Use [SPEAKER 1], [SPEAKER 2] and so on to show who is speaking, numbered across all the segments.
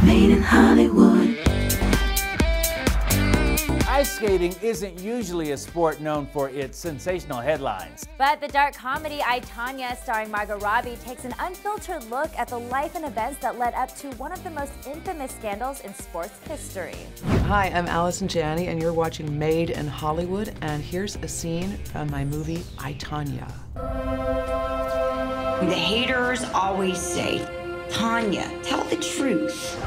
[SPEAKER 1] Made in Hollywood.
[SPEAKER 2] Ice skating isn't usually a sport known for its sensational headlines.
[SPEAKER 3] But the dark comedy Tonya, starring Margot Robbie, takes an unfiltered look at the life and events that led up to one of the most infamous scandals in sports history.
[SPEAKER 4] Hi, I'm Allison Janney, and you're watching Made in Hollywood, and here's a scene from my movie, Tonya.
[SPEAKER 5] The haters always say, Tonya, tell the truth.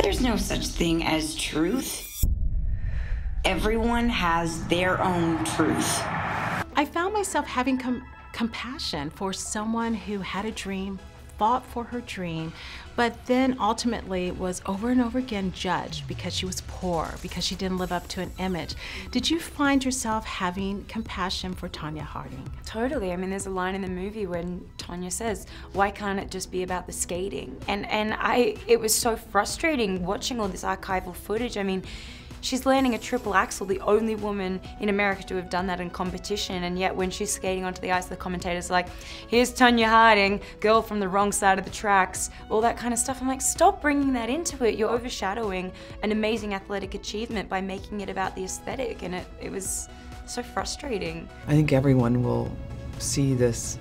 [SPEAKER 5] There's no such thing as truth. Everyone has their own truth.
[SPEAKER 6] I found myself having compassion for someone who had a dream, fought for her dream, but then ultimately was over and over again judged because she was poor, because she didn't live up to an image. Did you find yourself having compassion for Tonya Harding?
[SPEAKER 7] Totally. I mean, there's a line in the movie when Tonya says, why can't it just be about the skating? And it was so frustrating watching all this archival footage. I mean, she's landing a triple axel, the only woman in America to have done that in competition, and yet when she's skating onto the ice, the commentator's like, here's Tonya Harding, girl from the wrong side of the tracks, all that kind of stuff. I'm like, stop bringing that into it. You're overshadowing an amazing athletic achievement by making it about the aesthetic, and it was so frustrating.
[SPEAKER 4] I think everyone will see this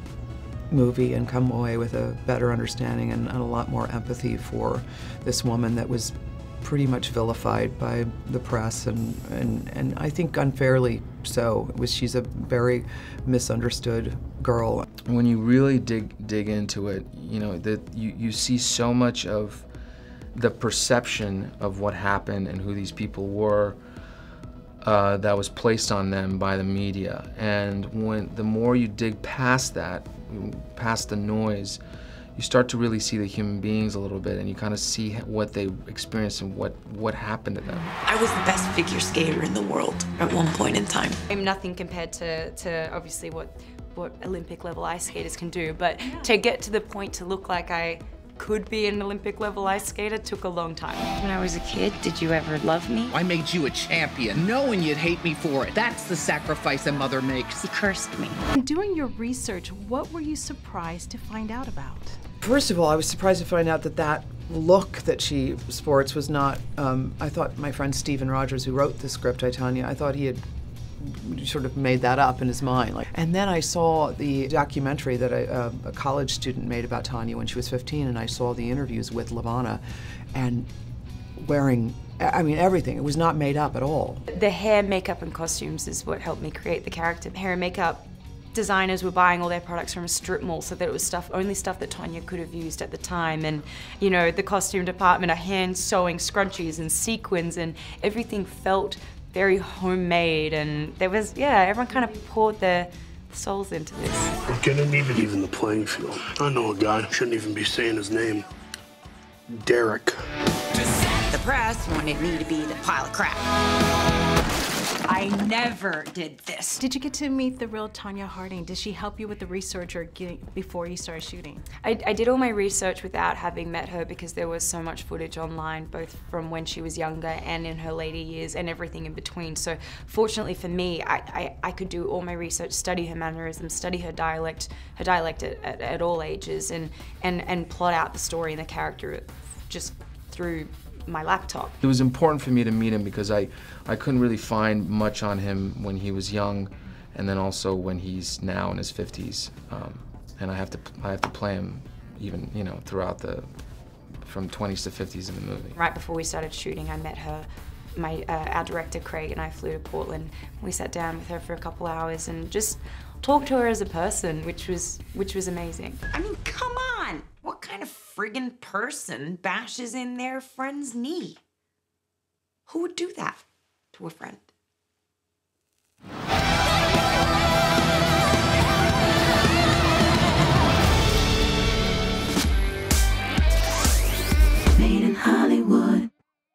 [SPEAKER 4] movie and come away with a better understanding and a lot more empathy for this woman that was pretty much vilified by the press, and I think unfairly so. She's a very misunderstood girl.
[SPEAKER 8] When you really dig into it, you know, that you see so much of the perception of what happened and who these people were that was placed on them by the media. And the more you dig past that, past the noise, you start to really see the human beings a little bit, and you kind of see what they experienced and what happened to them.
[SPEAKER 1] I was the best figure skater in the world at one point in time.
[SPEAKER 7] I'm nothing compared to obviously what Olympic level ice skaters can do, but to get to the point to look like I could be an Olympic level ice skater took a long time.
[SPEAKER 5] When I was a kid, did you ever love me?
[SPEAKER 9] I made you a champion, knowing you'd hate me for it. That's the sacrifice a mother makes.
[SPEAKER 5] You cursed me.
[SPEAKER 6] In doing your research, what were you surprised to find out about?
[SPEAKER 4] First of all, I was surprised to find out that look that she sports was not, I thought my friend Stephen Rogers, who wrote the script, Tonya, I thought he had sort of made that up in his mind. And then I saw the documentary that a college student made about Tonya when she was 15, and I saw the interviews with Lavana, and wearing, I mean, everything. It was not made up at all.
[SPEAKER 7] The hair, makeup, and costumes is what helped me create the character. Hair and makeup designers were buying all their products from a strip mall, so that it was only stuff that Tonya could have used at the time. And you know, the costume department are hand sewing scrunchies and sequins, and everything felt very homemade. And there was, yeah, everyone kind of poured their souls into this.
[SPEAKER 10] We're gonna need to even the playing field. I know a guy, shouldn't even be saying his name. Derek.
[SPEAKER 5] The press wanted me to be the pile of crap. I never did this.
[SPEAKER 6] Did you get to meet the real Tonya Harding? Did she help you with the research or before you started shooting?
[SPEAKER 7] I did all my research without having met her because there was so much footage online, both from when she was younger and in her later years and everything in between. So fortunately for me, I could do all my research, study her mannerisms, study her dialect at all ages, and plot out the story and the character just through my laptop.
[SPEAKER 8] It was important for me to meet him because I couldn't really find much on him when he was young, and then also when he's now in his 50s, and I have to play him even, you know, throughout from 20s to 50s in the movie.
[SPEAKER 7] Right before we started shooting, I met her. Our director Craig and I flew to Portland. We sat down with her for a couple hours and just talked to her as a person, which was amazing.
[SPEAKER 5] I mean, come on! What kind of friggin' person bashes in their friend's knee? Who would do that to a friend?